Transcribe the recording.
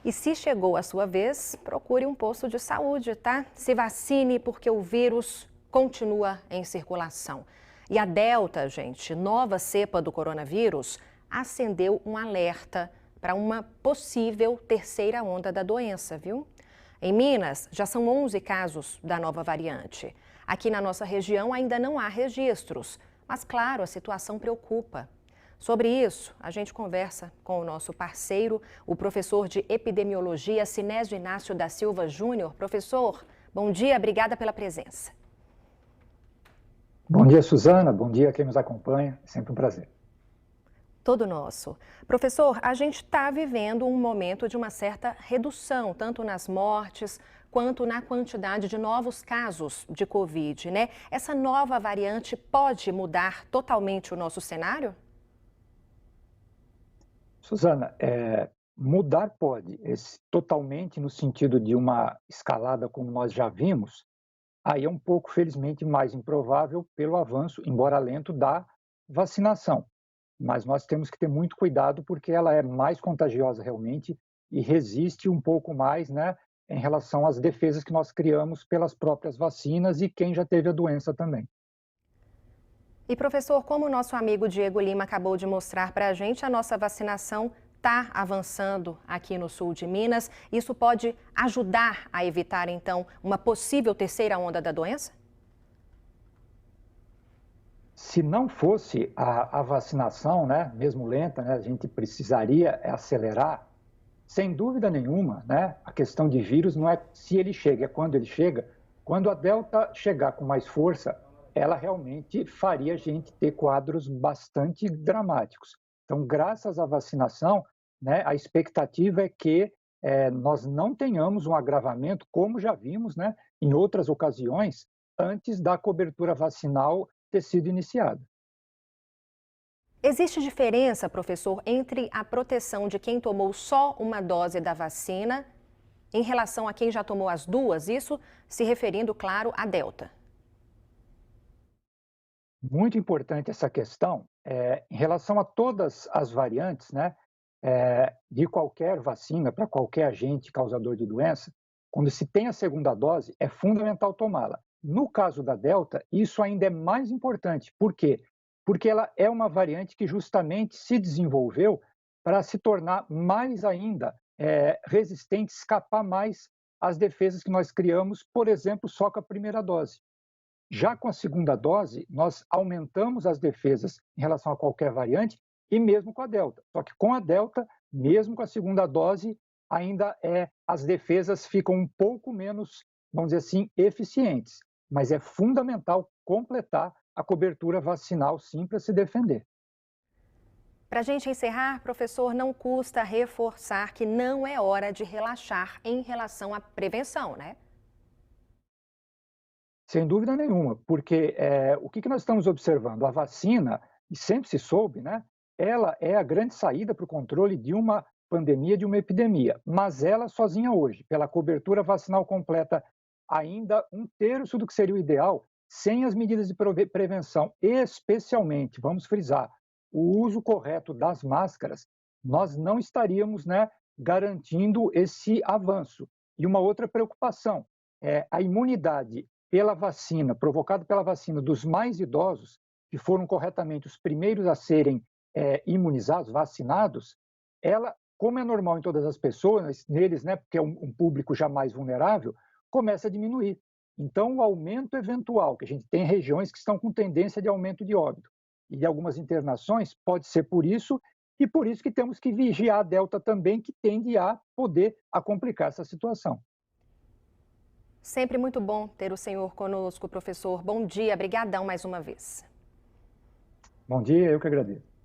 E se chegou a sua vez, procure um posto de saúde, tá? Se vacine porque o vírus continua em circulação. E a Delta, gente, nova cepa do coronavírus, acendeu um alerta para uma possível terceira onda da doença, viu? Em Minas, já são 11 casos da nova variante. Aqui na nossa região ainda não há registros, mas claro, a situação preocupa. Sobre isso, a gente conversa com o nosso parceiro, o professor de epidemiologia, Sinésio Inácio da Silva Júnior. Professor, bom dia, obrigada pela presença. Bom dia, Suzana. Bom dia a quem nos acompanha. É sempre um prazer. Todo nosso. Professor, a gente está vivendo um momento de uma certa redução, tanto nas mortes quanto na quantidade de novos casos de Covid, né? Essa nova variante pode mudar totalmente o nosso cenário? Suzana, mudar pode, totalmente no sentido de uma escalada como nós já vimos, aí é um pouco, felizmente, mais improvável pelo avanço, embora lento, da vacinação. Mas nós temos que ter muito cuidado porque ela é mais contagiosa realmente e resiste um pouco mais, né, em relação às defesas que nós criamos pelas próprias vacinas e quem já teve a doença também. E professor, como o nosso amigo Diego Lima acabou de mostrar para a gente, a nossa vacinação está avançando aqui no sul de Minas. Isso pode ajudar a evitar, então, uma possível terceira onda da doença? Se não fosse a vacinação, né, mesmo lenta, né, a gente precisaria acelerar, sem dúvida nenhuma, né, a questão de vírus não é se ele chega, é quando ele chega. Quando a Delta chegar com mais força, ela realmente faria a gente ter quadros bastante dramáticos. Então, graças à vacinação, né, a expectativa é que nós não tenhamos um agravamento, como já vimos, né, em outras ocasiões, antes da cobertura vacinal ter sido iniciada. Existe diferença, professor, entre a proteção de quem tomou só uma dose da vacina em relação a quem já tomou as duas? Isso se referindo, claro, à Delta. Muito importante essa questão, em relação a todas as variantes, né, de qualquer vacina para qualquer agente causador de doença, quando se tem a segunda dose, é fundamental tomá-la. No caso da Delta, isso ainda é mais importante. Por quê? Porque ela é uma variante que justamente se desenvolveu para se tornar mais ainda resistente, escapar mais às defesas que nós criamos, por exemplo, só com a primeira dose. Já com a segunda dose, nós aumentamos as defesas em relação a qualquer variante e mesmo com a Delta. Só que com a Delta, mesmo com a segunda dose, ainda as defesas ficam um pouco menos, vamos dizer assim, eficientes. Mas é fundamental completar a cobertura vacinal, sim, para se defender. Para a gente encerrar, professor, não custa reforçar que não é hora de relaxar em relação à prevenção, né? Sem dúvida nenhuma, porque o que nós estamos observando? A vacina, e sempre se soube, né? Ela é a grande saída para o controle de uma pandemia, de uma epidemia, mas ela sozinha hoje, pela cobertura vacinal completa, ainda um terço do que seria o ideal, sem as medidas de prevenção, especialmente, vamos frisar, o uso correto das máscaras, nós não estaríamos, né, garantindo esse avanço. E uma outra preocupação é a imunidade pela vacina, provocado pela vacina dos mais idosos, que foram corretamente os primeiros a serem imunizados, vacinados, ela, como é normal em todas as pessoas, neles, né, porque é um público já mais vulnerável, começa a diminuir. Então, o aumento eventual, que a gente tem regiões que estão com tendência de aumento de óbito e de algumas internações, pode ser por isso, e por isso que temos que vigiar a Delta também, que tende a poder a complicar essa situação. Sempre muito bom ter o senhor conosco, professor. Bom dia, brigadão mais uma vez. Bom dia, eu que agradeço.